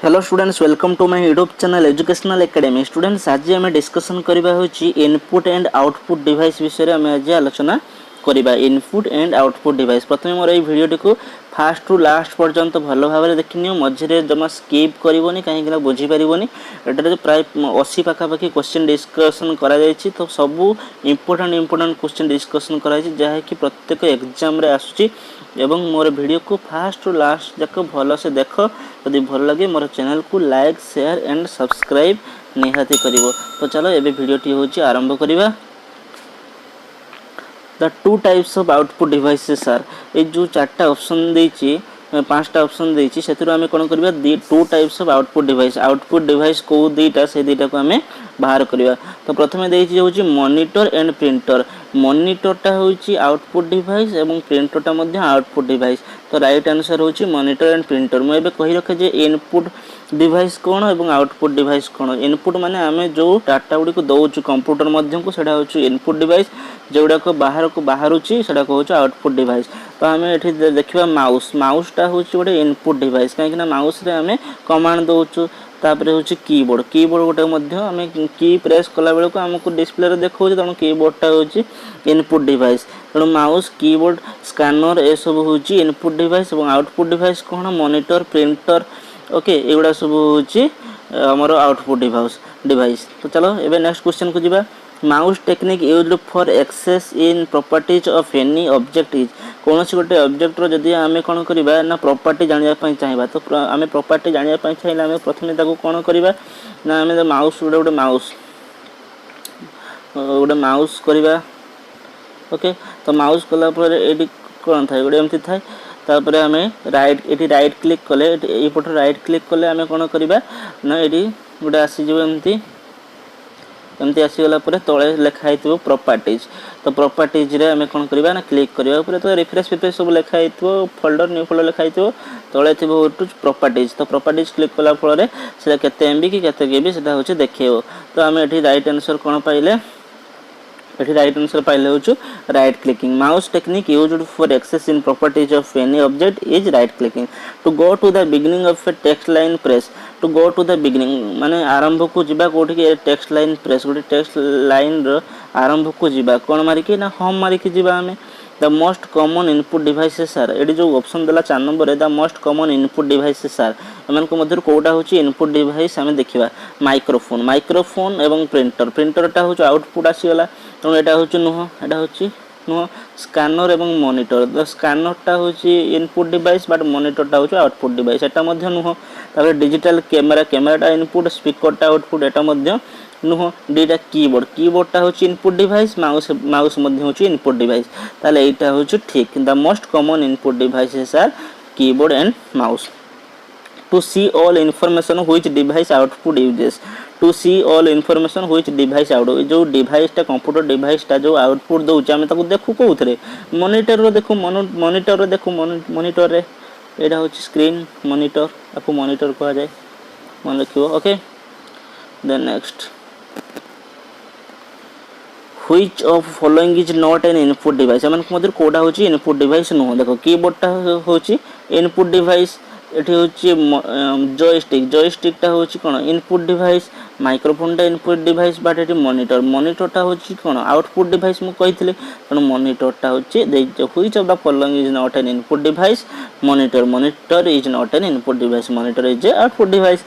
Hello students, welcome to my YouTube channel educational academy. Students, आज आम discussion करबा होची इनपुट एंड आउटपुट डिवाइस विषय में आज आलोचना करबा। इनपुट एंड आउटपुट डिवाइस प्रथम मोर ये वीडियो को फास्ट टू लास्ट पर्यंत भल भाव देखनी, मझे जमा स्किप करनी कहीं बुझीपारनी। एटार प्राय 80 पाखापाखि क्वेश्चन डिस्कसन कर तो सबू इम्पोर्टाट क्वेश्चन डिस्कसन कर जहाँकि प्रत्येक एग्जाम रे आसुची एवं मोर वीडियो को फास्ट टू लास्ट जाक भल से देख। यदि भल लगे मोर चैनल को लाइक शेयर एंड सब्सक्राइब निहाती करिवो। तो चलो एबे वीडियोटी होची आरंभ करिबा। The two types of output devices are, ए जो चारटा ऑप्शन देछि, पांचटा ऑप्शन देछि, सेथुर आमे कोन करबा the two types of output device को दीटा से दीटा को आमे बाहर करबा। तो प्रथमे देछि होछि मॉनिटर एंड प्रिंटर। मॉनिटरटा होछि आउटपुट डिवाइस एवं प्रिंटरटा मध्ये आउटपुट डिवाइस। तो राइट आंसर होछि मॉनिटर एंड प्रिंटर। मैं एबे कहि रखे जे इनपुट डिवाइस कौन एवं आउटपुट डिवाइस कौन। इनपुट माने आमे जो डाटा गुडी को दउछु कंप्यूटर माध्यम को सेडा होछि इनपुट डिवाइस, जेउडा को बाहरुछि सेडा को होछि आउटपुट डिवाइस। तो आमे एठी देखिबा माउसटा होछि गोटे इनपुट डिवाइस, काहे कि ना माउस रे आमे कमांड दउछु। तापर होछि कीबोर्ड गोटे मध्य आमे की प्रेस कला बेले को हमको डिस्प्ले रे देखौछि, तण कीबोर्डटा होछि इनपुट डिवाइस। तण माउस कीबोर्ड स्कैनर ए सब होछि इनपुट डिवाइस एवं आउटपुट डिवाइस कोन मॉनिटर प्रिंटर ओके एगुडा सब होछि हमर आउटपुट डिवाइस। तो चलो एबे नेक्स्ट क्वेश्चन को जिबा। Mouse technique used for access in properties of any object is. कौन से गोटे ऑब्जेक्ट रो जदी आमे कोन करबा ना प्रॉपर्टी जानिया पई चाहिबा, तो आमे प्रॉपर्टी जानिया पई चाहिला आमे प्रथमे ताको कोन करबा ना आमे माउस गोटे माउस करबा। ओके, तो माउस कला पर एडी कोन थाय गोटे एमति थाय। तापर आमे राइट क्लिक कले ए पट राइट क्लिक कले आमे कोन करबा ना एडी गोटे आसी जो एमती आसीगला पर तले लिखाई थो प्रॉपर्टीज। तो प्रॉपर्टीज रे आमे कोन करबा ना क्लिक करबा पर तो रिफ्रेश सब लिखाई थो फोल्डर न्यू फोल्डर लिखाई थो तले थो प्रॉपर्टीज। तो प्रॉपर्टीज क्लिक कला फल से केते एमबी कि केते केबी सेटा होचे देखेबो। तो आमे एठी राइट आंसर कोन पाइले, एठी राइट आंसर पाइले होछु right clicking. Mouse technique used for access in properties of any object is right clicking. To go to the beginning of a text line press. To go to the beginning माने आरंभ को जिबा कोठी के text line press, गोटे text line रो आरंभ को जिबा कोन मारी के ना होम मारी के जिबा आमे। The most common input devices are, एडी जो ऑप्शन देला 4 number the most common input devices are, एमन को मध्य कोटा होची इनपुट डिवाइस आमे देखिबा। माइक्रोफोन एवं प्रिंटरटा होची आउटपुट आसीगला, तो एटा होची नुह स्कैनर एवं मॉनिटर। द स्कैनरटा होची इनपुट डिवाइस बट मॉनिटरटा होची आउटपुट डिवाइस, एटा मध्य नुह। तापर डिजिटल कैमराटा इनपुट, स्पीकरटा आउटपुट, एटा मध्य नुह। डीटा कीबोर्डटा होची इनपुट डिवाइस, माउस मध्य होची इनपुट डिवाइस। ताले एटा होची ठीक। The most common input devices are keyboard and mouse. To see all information which device output uses. To see all information which device output, जो डिवाइसटा computer डिवाइसटा जो आउटपुट दउछ आमे ताको देखु कोउथरे मॉनिटर रो देखु, मॉनिटर रो देखु, मॉनिटर रे एटा होची स्क्रीन मॉनिटर, आपको मॉनिटर कहा जाए मन रखियो। Okay, then next which of following is not an input device. एमन मधुर कोडा होची इनपुट डिवाइस नुह। देखो कीबोर्डटा होची इनपुट डिवाइस, एठी होची जॉयस्टिकटा होची कोन इनपुट डिवाइस, माइक्रोफोनटा इनपुट डिवाइस बट एठी मॉनिटरटा होची कोन आउटपुट डिवाइस मु कहितले। तण मॉनिटरटा होची which of the following is not an input device, monitor is not an input device, monitor is a output device.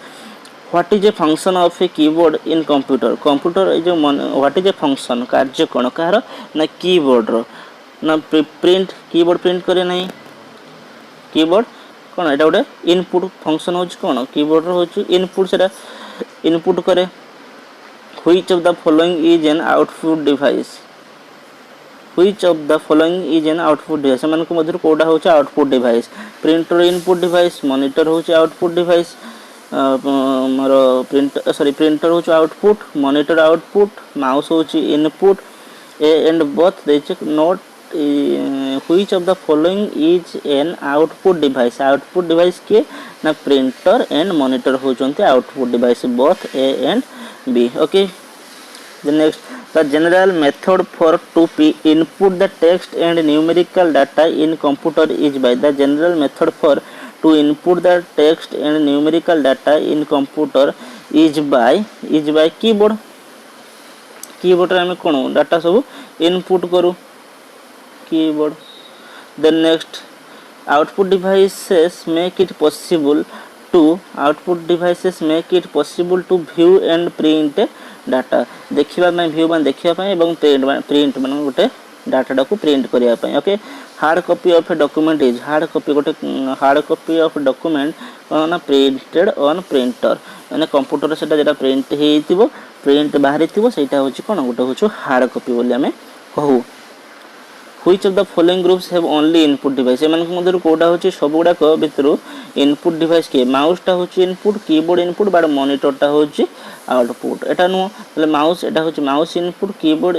What is a function of a keyboard in computer जो what is a function कार्य कोन car ना keyboard रो ना print, keyboard print करे नहीं, keyboard कोन एटा गोटे input function होची कोन keyboard रो होची input, सेटा इनपुट करे। Which of the following is an output device, which of the following is an output device, मन को मधुर कोडा होची output device. Printer input device, monitor होची आउटपुट डिवाइस, मोर प्रिंटर होची आउटपुट, मॉनिटर आउटपुट, माउस होची इनपुट। ए एंड बोथ देचे not which of the following is an output device के ना प्रिंटर एंड मॉनिटर होचंती output device, both A and B. Okay, the next, the general method for to input the text and numerical data in computer is by, the general method for to input the text and numerical data in computer is by keyboard. Keyboard आम कौन data सब input करूँ keyboard. then next output devices make it possible to view and print data. देखा view मान देखा एवं print मान गोटे डाटा को प्रिंट करने. Okay hard copy of a document is hard copy of document कौन प्रिंटेड ऑन प्रिंटर मैंने कंप्यूटर से जो प्रिंट हो प्रिंट बाहरी थी कौन गोटे हूँ हार्ड कॉपी बोली आम कहूँ. Which of the following groups have only input device एम कौटा हूँ सब गुड़ाक भितर इनपुट डिवाइस किए माउसटा हूँ इनपुट कीबोर्ड इनपुट बट मॉनिटरटा हूँ आउटपुट एटा नुह तो माउस एटा हूँ माउस इनपुट कीबोर्ड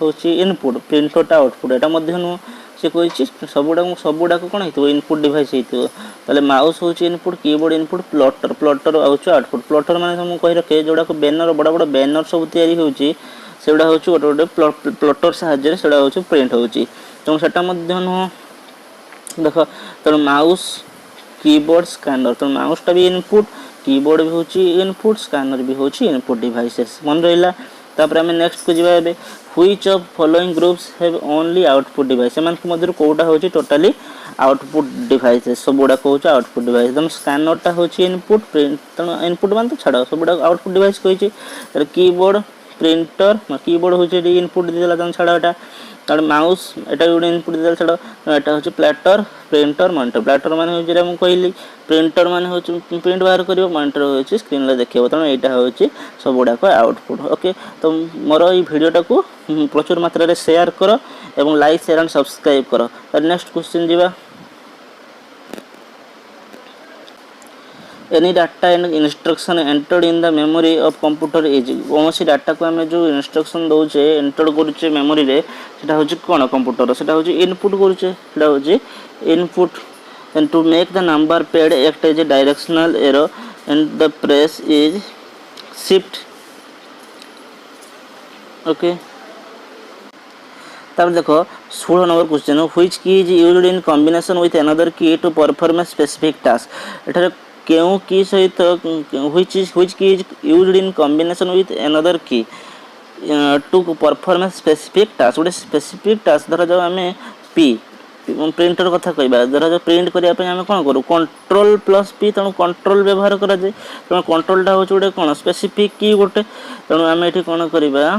हूँ इनपुट प्रिंटरटा आउटपुट एटा नुह सी कही सबुड़ाक कौन हो इनपुट डिवाइस हो माउस हूँ इनपुट कीबोर्ड इनपुट प्लटर हूँ आउटपुट प्लटर मैंने कही रखे जोड़ाक बैनर बड़ बड़ बैनर सब तैयारी सेगुड़ा हूँ गोटे गोटे प्लटर साहाय्य से हूँ प्रिंट हो तेणु से नुह देख तेणु माउस कीबोर्ड स्कैनर तेणु माउसटा भी इनपुट कीबोर्ड भी हूँ इनपुट स्कैनर भी हूँ इनपुट डिवाइसेस मन रहा. तापर आम नेक्स्ट को जावा which of following groups have only output device एम कौटा हूँ टोटाली आउटपुट डिवाइसेस सब गुड़ाक हूँ आउटपुट डिवाइस एकदम स्कैनरटा हूँ इनपुट प्रिंट तेणु इनपुट मान तो छाड़ सब गुड़ाक आउटपुट डिवाइस कही कीबोर्ड प्रिंटर कीबोर्ड हूँ इनपुट देदेला छाड़ा तब माउस एटा गोटे इनपुट देदेला छाड़ एटा हूँ प्लेटर प्रिंटर मॉनिटर प्लेटर मान हूँ कहली प्रिंटर मान हूँ प्रिंट बाहर कर मॉनिटर हूँ स्क्रीन देखो तेणु यहाँ हूँ सब गुड़ाक आउटपुट. ओके तो मोर ये भिडियोटा को प्रचुर मात्रा शेयर कर एवं लाइक शेयर एंड सब्सक्राइब कर. नेक्स्ट क्वेश्चन जीवा any data and instruction entered in the memory of computer is कौन सी डाटा को आम जो इंस्ट्रक्शन दौचे एंटर करुचे मेमोरी रे सेटा हूँ कौन कंप्यूटर सेटा हूँ इनपुट करुचे सेटा हूँ input and to make the number pad act as a directional arrow and the press is shift. Okay तब देखो 16 number question which key is used in combination with another key to perform a specific task एठारे क्यों की सहित which key is used in combination with another key to perform a specific task गोटे specific task धर जाओ आम P printer कथा कहवा धर जो प्रिंट करने आम कौन करूँ कंट्रोल प्लस पी तेणु कंट्रोल व्यवहार कराए तेणु कंट्रोलटा हूँ गोटे कौन स्पेसिफिक की गोटे तेणु आम ये कौन करवा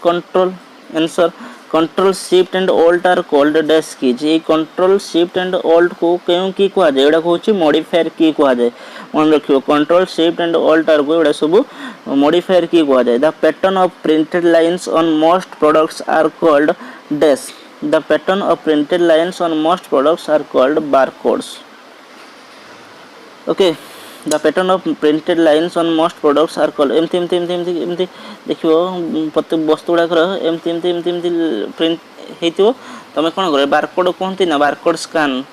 control answer control shift and alt are called dash keys ये कंट्रोल शिफ्ट एंड ऑल्ट को क्यों की कह जाए एटा हूँ मॉडिफायर की कह जाए मन रखियो control shift and alt are को एटा सब मॉडिफायर की कह जाए. The pattern of printed lines on most products are called dash the pattern of printed lines on most products are called barcodes. Okay the pattern of printed lines on most products are called एमती एमती एमती एमती एमती देखियो प्रत्येक वस्तु गुड़ाकर एमती एमती एमती एमती प्रिंट हो तुम कौन कर बारकोड कहती ना बारकोड स्कान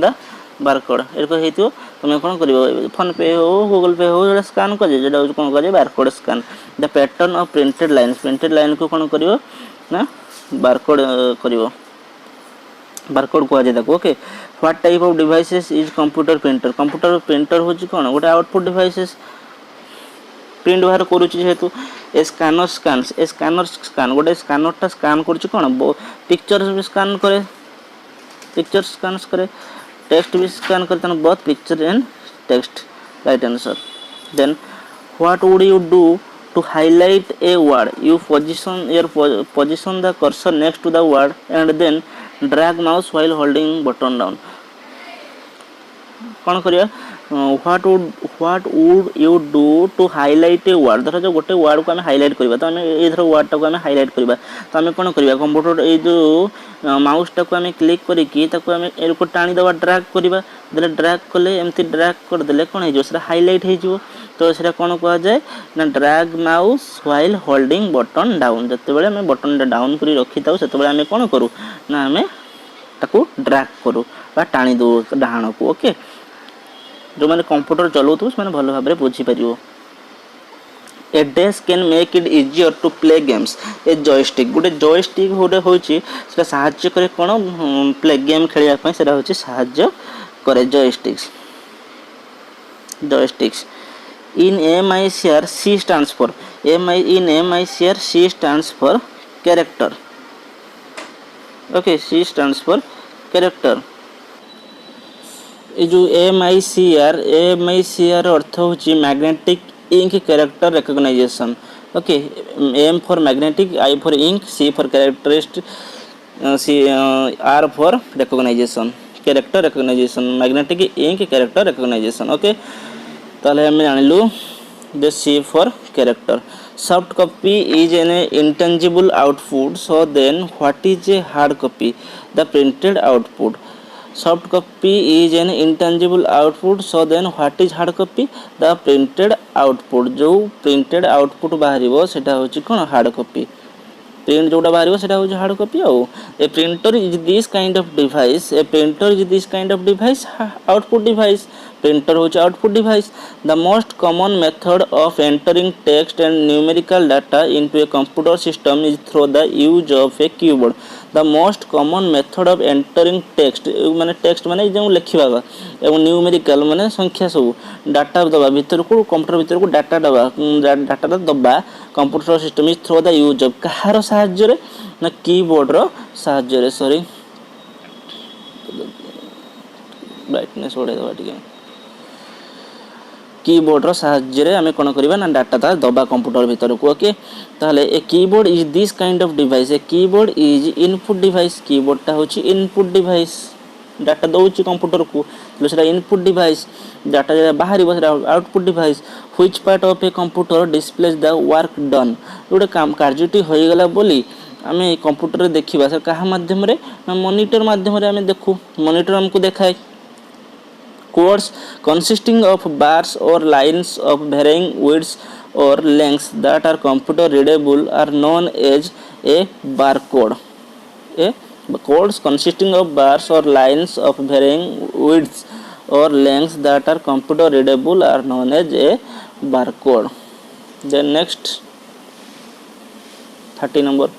द बारकोड ये तुम कौन कर फोन पे हो गूगल पे हो जो स्कान कर जो कौन कर barcode scan. The pattern of printed line को कौन कर ना बारकोड कर बारकोड कह जाए. Okay what type of devices is computer printer हूँ कौन गोटे आउटपुट डिवाइसेस प्रिंट बाहर करुच्ची जेहेतु ए स्कानर स्कान गोटे स्कानरटा स्कान करुच्ची कौन पिक्चर भी स्कान करे टेक्स्ट भी स्कान करे तेना both picture and text right answer. Then what would you do to highlight a word you position the cursor next to the word and then drag mouse while holding button down. कौन करिया what would you do to highlight a word धर जो गोटे word को आम highlight करवा तो आम ये धर वर्डटा को आम हाईलाइट करवा तो आम कौन करवा कंप्यूटर ये जो माउसटा को आम क्लिक करके टाणी देवा ड्रैग करवा देले ड्रैग कले एमती ड्रैग करदे कौन हो हाईलाइट हो तो से कौन कह जाए ना drag mouse while holding button down जिते आम बटन डाउन कर रखी था से आम कौन करूँ ना आम ताको ड्रैग करूँ टाणी दो डाण को. ओके जो मैंने कंप्यूटर चलाऊ से भल भाव बुझीपर a desk can make it easier to play games a joystick गोटे जॉयस्टिक गोटे होची सेटा साहाय्य करे कोन प्ले गेम खेलिया पय सेटा होची साहाय्य करे joysticks in MICR C stands for in MICR C stands for character. Okay, C stands for character. ये जो MICR अर्थ होची magnetic ink character recognition. Okay, M for magnetic, I for ink, C for characteristic, R for recognition, character recognition, magnetic ink character recognition. Okay, ताले हमें जानिलु the C for character. Soft copy is an intangible output, so then what is a hard copy? The printed output. Soft copy is an intangible output, so then what is hard copy? The printed output. जो printed output बाहरिबो सेटा होची कोन hard copy. Print जोटा बाहरिबो सेटा होची hard copy. A printer is this kind of device. A printer is this kind of device, output device. Printer होची output device. The most common method of entering text and numerical data into a computer system is through the use of a keyboard. The most common method of entering text माने text माने जो लिखिबा एवं numerical माने संख्या सब data दबा भीतर को कंप्यूटर भीतर को डाटा दबा computer system is through the use of कहार सहाय्य रे ना कीबोर्ड रो सहाय्य रे सॉरी ब्राइटनेस बढ़ाई दबा ठीक है कीबोर्ड रो सहाय्य रे आमे कोन करबा ना डाटा ता दबा कंप्यूटर भीतर को. ओके, ताले a keyboard is this kind of device. A keyboard is input device. Keyboard ता होची इनपुट डिवाइस, डाटा दउची कंप्यूटर को सेटा इनपुट डिवाइस. डाटा जे बाहरी बस output device. Which part of a computer displays the work done. जोटे काम कार्यटी होई गला बोली आमे कंप्यूटर रे देखिबा से कहा माध्यम रे ना मॉनिटर माध्यम रे आमे देखू. मॉनिटर हमको देखाय codes consisting of bars or lines of varying widths or lengths that are computer readable are known as a barcode. A codes consisting of bars or lines of varying widths or lengths that are computer readable are known as a barcode. Then next 30 number.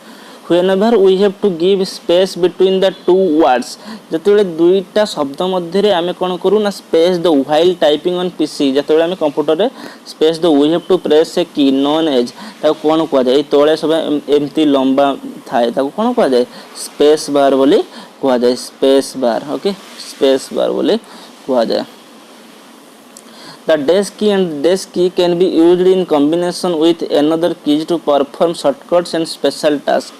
Whenever we have to give space between the two words, जतबेले दुईटा शब्द मध्य रे आमे कोन करू ना space the while typing on PC. जतबेले आमे computer रे space the we have to press a key known as ता कोन को जाय तोळे सब एम्ति लंबा थाए ता कोन को जाय स्पेस बार बोली को जाय space bar. Okay, space bar बोली को जाय. The desk key and desk key can be used in combination with another keys to perform shortcuts and special tasks.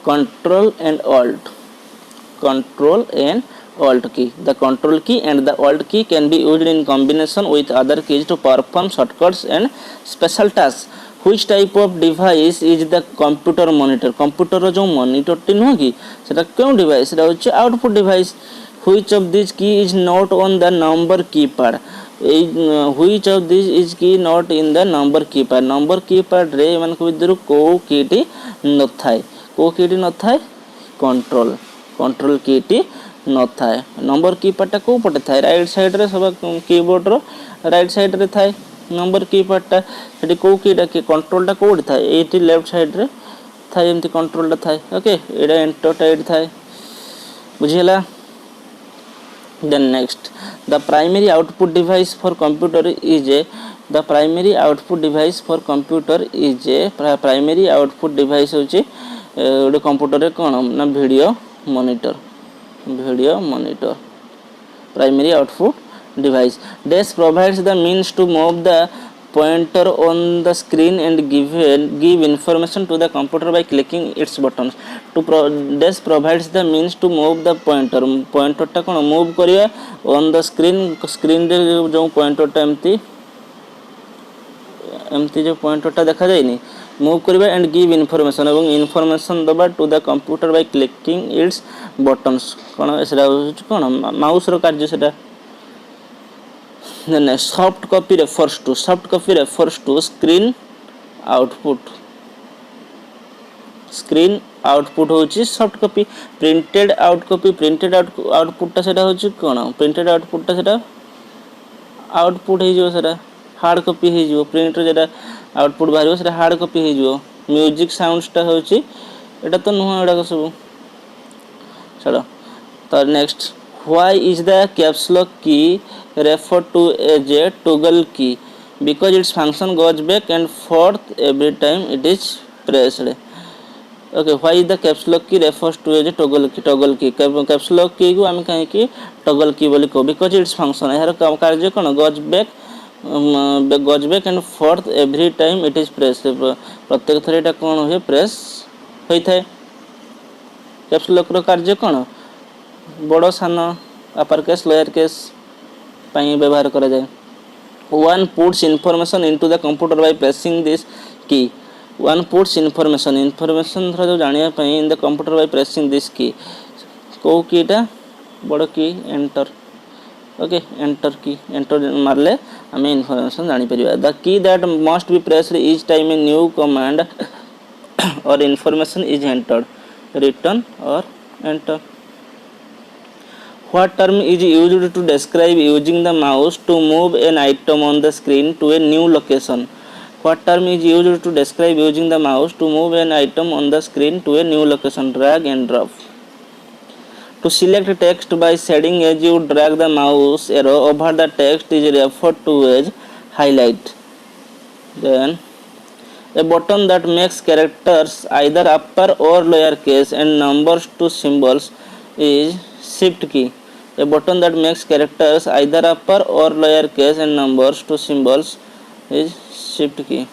Control and Alt key. The control key and the Alt key can be used in combination with other keys to perform shortcuts and special tasks. Which type of device is the computer monitor? Computer रो जो monitor T नुह की सेटा क्यों device सेटा होचे output device. Which of these key is not on the number keypad? Which of these is key not in the number keypad? Number keypad रे मान को विदरु को कीटी न थाए. को कीटी न थाए कंट्रोल कीटी न थाए. नंबर कीपैड टा को पटे थाए राइट साइड रे सब कीबोर्ड रो राइट साइड रे थाए. नंबर कीपैड टा सेठी को कीटा के कंट्रोल टा कोड थाए एटी लेफ्ट साइड रे थाए एमती कंट्रोल टा थाए. ओके, एडा एंटर टा एडी थाए बुझिला. Then next, the primary output device for computer is a primary output device होची ओडे कंप्यूटर रे कोन ना video monitor primary output device. Desk provides the means to move the pointer on the screen and give information to the computer by clicking its buttons. Desk provides the means to move the pointer टा कोन move करिया on the screen रे जो pointer टा एमती जो pointer टा देखा जायनी move करिया and give information एवं information दबा to the computer by clicking its buttons. कोन एसरा कोन माउस रो कार्य सेटा. Then soft copy refers to screen output. Screen output होची soft copy. Printed output टा सेटा होची कोन printed output टा सेटा output हे जो सेटा हार्ड कॉपी हो प्रिंट जेटा आउटपुट बाहर से हार्ड कॉपी हो म्यूजिक साउंड्सटा होची एटा तो नुह एडा सब चलो तो next why is the caps lock key refer to as a toggle key because its function goes back and forth every time it is pressed okay why the caps lock key refers to as a toggle key caps lock key को आम कहीं toggle की बोली कह because its function यार कार्य कौन goes back and forth every time it is press प्रत्येक थर यहाँ कौन हुए प्रेस होता है कैप्स लॉक रो कार्य कौन बड़ सान अपर केस लोअर केस व्यवहार करा जाए one puts information into the computer by pressing this की वन पुट्स इनफॉरमेशन धर जो जाना in the computer by pressing this की कौ कीटा बड़ की एंटर ओके एंटर मारले आम इनफॉरमेशन जापर the key that must be pressed each time a new command or information is entered return or enter What term is used to describe using the mouse to move an item on the screen to a new location? What term is used to describe using the mouse to move an item on the screen to a new location? Drag and drop. To select text by shading as you drag the mouse arrow over the text is referred to as highlight. Then a button that makes characters either upper or lower case and numbers to symbols is shift key. A button that makes characters either upper or lower case and numbers to symbols is shift key.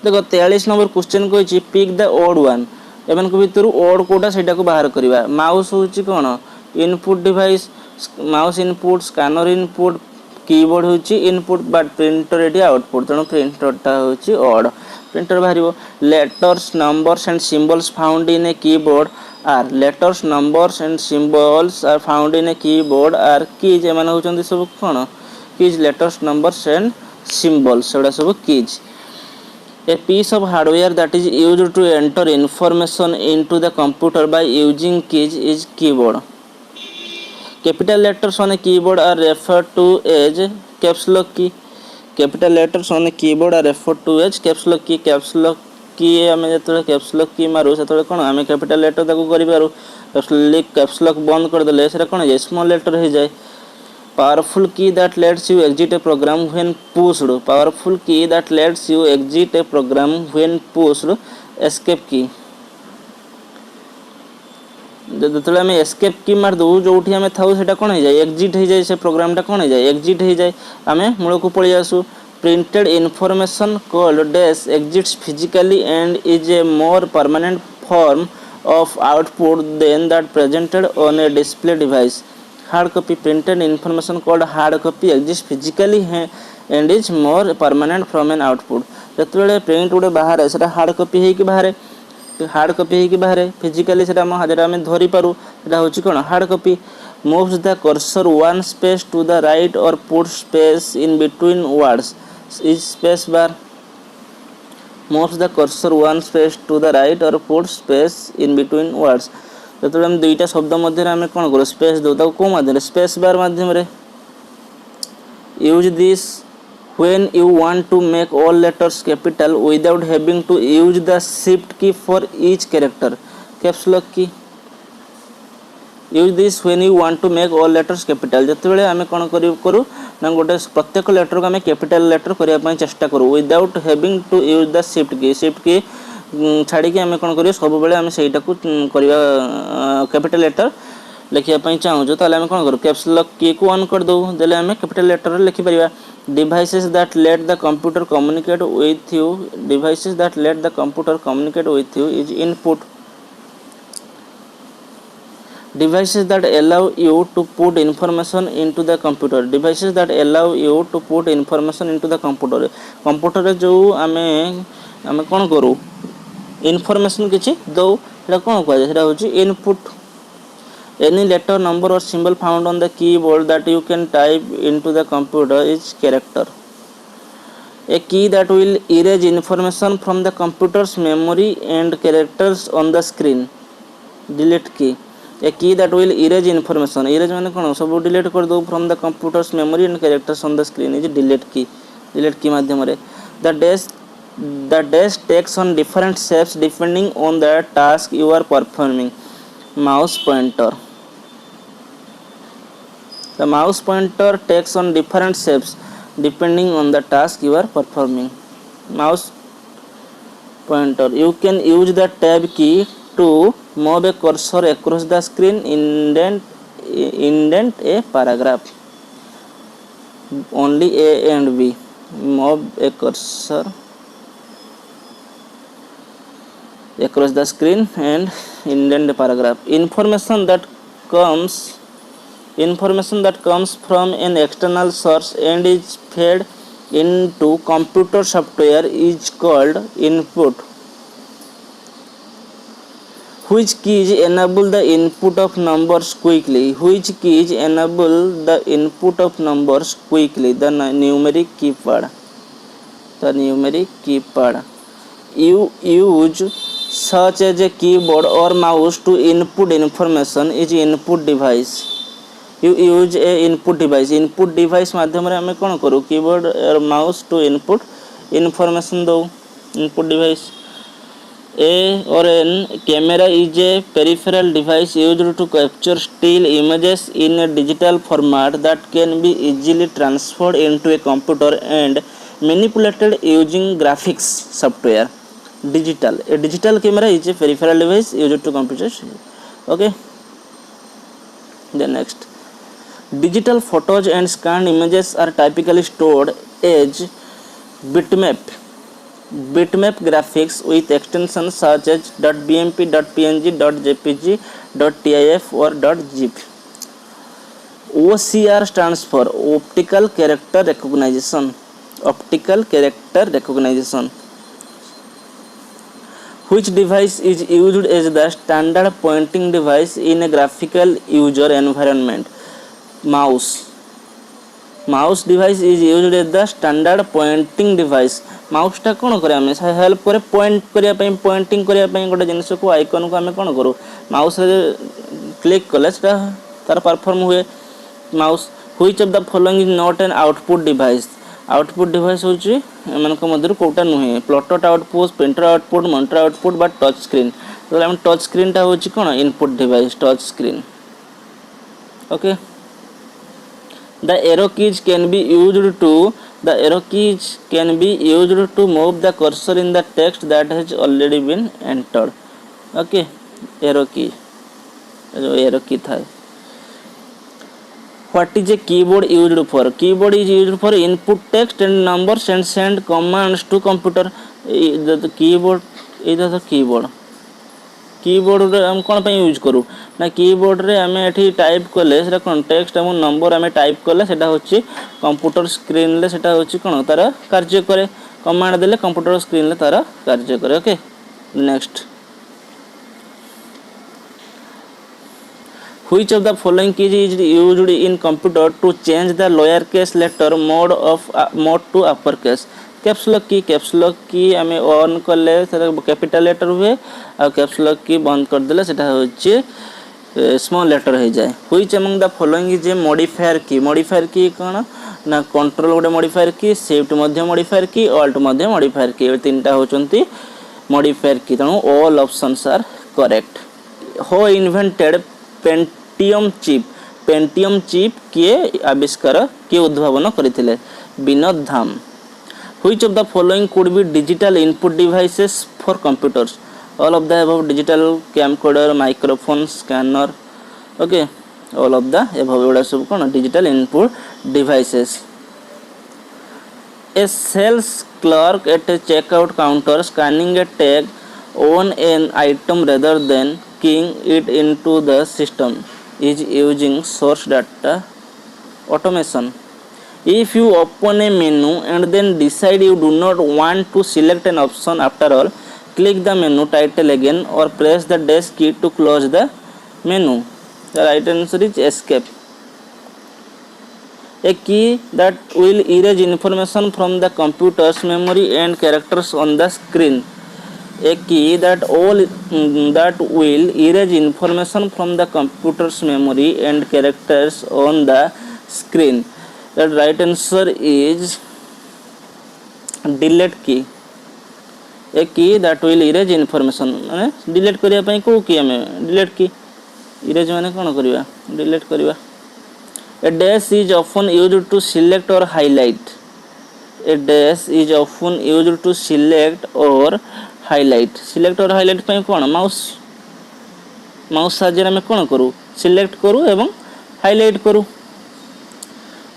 देखो 43 number question को pick the odd one एमन को भितर odd Kota सेटा को बाहर करवा mouse होची कोन input device mouse input scanner input keyboard होची इनपुट बट प्रिंटर एटी आउटपुट तेणु प्रिंटरटा होची ओड प्रिंटर बाहर letters numbers and symbols found in a keyboard are letters numbers and symbols are found in a keyboard are keys एमान होचंदी सब कोन keys letters numbers and symbols सेडा सब keys A piece of hardware that is used to enter information into the computer by using keys is keyboard. Capital letters on a keyboard are referred to as caps lock key. Capital letters on a keyboard are referred to as caps lock key. Caps lock key आमे जतले caps lock key मारू सेतले कोन आमे capital letter ताको करि Paru caps lock बंद कर देले सेरा कोन जे small letter हो जाए powerful key that lets you exit a program when pushed powerful key that lets you exit a program when pushed escape key जतले आमे escape key मार दो जोठी आमे थाउ सेटा कोन हो जाए exit हो जाए से प्रोग्राम टा कोन हो जाए exit हो जाए आमे मूल को पळि आसु printed information called dash exits physically and is a more permanent form of output than that presented on a display device hard copy printed information called hard copy exists physically and is more permanent from an output जतबेले print उडे बाहर है सेटा hard copy हे कि बाहर physically सेटा हम हाजरा में धरि पारू सेटा होची कोन hard copy moves the cursor one space to the right or puts space in between words is space bar moves the cursor one space to the right or puts space in between words जतबेले हम दुईटा शब्द मध्य आम कौन करूँ space दो कौ माध्यम space bar माध्यम use this when you want to make all letters capital without having to use the shift key for each character caps lock key use this when you want to make all letters capital जतबेले आम कौन करूँ ना गोटे प्रत्येक letter को आम capital letter करने चेष्टा करूँ without having to use the shift key छाड़ी आम कौन कर सब बेले आम से कैपिटल लेटर लिखापी चाहूँ तो आम कौन करूँ कैप्स लॉक की को ऑन कर दो देले आम कैपिटल लेटर लिखिपर devices that let the computer communicate with you devices that let the computer communicate with you is input devices that allow you to put information into the computer devices that allow you to put information into the computer जो आमे कौन करूँ information किसी दो कौन कह जाए input any letter number or symbol found on the keyboard that you can type into the computer is character a key that will erase information from the computer's memory and characters on the screen delete key a key that will erase information erase माने कोन सब delete कर दो from the computer's memory and characters on the screen is delete key माध्यम रे the dash takes on different shapes depending on the task you are performing mouse pointer the mouse pointer takes on different shapes depending on the task you are performing mouse pointer you can use the tab key to move a cursor across the screen indent a paragraph only A and B move a cursor across the screen and indent a paragraph information that comes from an external source and is fed into computer software is called input which keys enable the input of numbers quickly the numeric keypad you use such as a keyboard or mouse to input information is input device you use a input device माध्यम रे हमें कौन करूँ keyboard और mouse to input information दो input device A or an camera is a peripheral device used to capture still images in a digital format that can be easily transferred into a computer and manipulated using graphics software a digital camera is a peripheral device used to computers okay then next digital photos and scanned images are typically stored as bitmap graphics with extensions such as .bmp, .png, .jpg, .tif or .zip. OCR stands for optical character recognition. Which device is used as the standard pointing device in a graphical user environment? mouse device is used as the standard pointing device mouse टा कोन करे हमें help करे point करिया पई Poynting करिया पई गोटे जिनिस को आइकन को हमें कोन करू माउस रे क्लिक कले सेटा तार परफॉर्म हुए mouse which of the following is not an output device होची एमन को मधुर कोटा नुहे plotter output printer output monitor output but touch screen तो हम टच स्क्रीन टा होची कोन input device touch screen okay The arrow keys can be used to move the cursor in the text that has already been entered. Okay, arrow key था. What is a keyboard used for? Keyboard is used for input text and numbers and send commands to computer. The keyboard keyboard रे हम कोन पे use करू ना keyboard रे हमें एठी type करले सेटा कोन टेक्स्ट हम नंबर हमें टाइप करले सेटा होची कंप्यूटर स्क्रीन ले सेटा होची कोन तार कार्य करे कमांड देले कंप्यूटर स्क्रीन ले तार कार्य करे okay next which of the following keys is used in computer to change the lower case letter mode to upper case caps lock की आम ऑन कले कैपिटल लेटर हुए आ कैप्स लॉक की बंद कर देले सेटा होची स्मॉल लेटर हो जाए which among the following is a modifier की कोन ना कंट्रोल गोटे मॉडिफायर की शिफ्ट मध्य मॉडिफायर की ऑल्ट मध्य मॉडिफायर की तीनटा होचंती मॉडिफायर की तणु ऑल ऑप्शंस आर करेक्ट हो इन्वेंटेड पेंटियम चिप किए आविष्कार किए उद्भावन करथिले विनोद धाम Which of the following could be digital input devices for computers? All of the above digital camcorder, microphone, scanner. Okay, all of the above एवढा सब कौन digital input devices. A sales clerk at a checkout counter scanning a tag on an item rather than keying it into the system is using source data automation. If you open a menu and then decide you do not want to select an option after all, click the menu title again or press the dash key to close the menu. The right answer is escape. A key that will erase information from the computer's memory and characters on the screen. a key that will erase information from the computer's memory and characters on the screen. The right answer is delete key. A key that will erase information माने delete करिया पई को की हमें delete की erase माने कोन करिवा delete करिवा. A dash is often used to select or highlight. A dash is often used to select or highlight. Select or highlight पई कोन mouse साजे हमें कोन करू सिलेक्ट करू एवं हाईलाइट करू.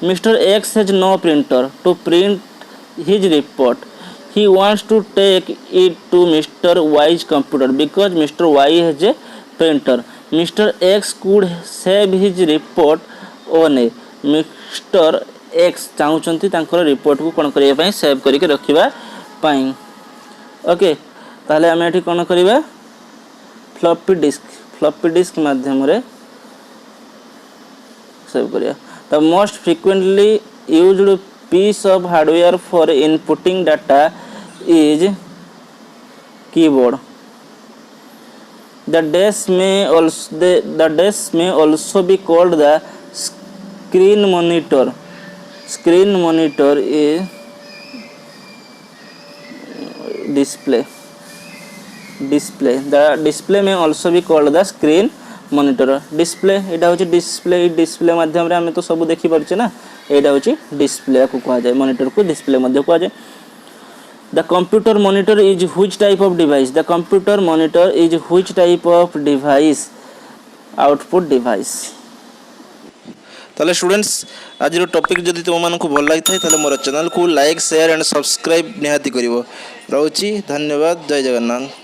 Mr. X has no printer to print his report. He wants to take it to Mr. Y's computer because Mr. Y has a printer. Mr. X could save his report on a Mr. X चाहूँचंती तांकर report को कौन करिया पाई save करके रखिबा पाई. Okay ताहले हमें एठी कौन करिबा फ्लॉपी डिस्क माध्यम रे सेव करिया. The most frequently used piece of hardware for inputting data is keyboard. The dash may also be called the screen monitor. Screen monitor is display. The display may also be called the screen monitor. Display एटा होची display माध्यम रे हमें तो सब देखि परछे ना एटा होची display को कहा जाय मॉनिटर को डिस्प्ले मध्य कहा जाय. The computer monitor is which type of device? The computer monitor is which type of device? Output device. ताले स्टूडेंट्स आज रो टॉपिक जदि तुम मानकु भल लागि थाय ताले मोर चैनल को लाइक शेयर एंड सब्सक्राइब निहाती करिवो. रहउची धन्यवाद. जय जगन्नाथ.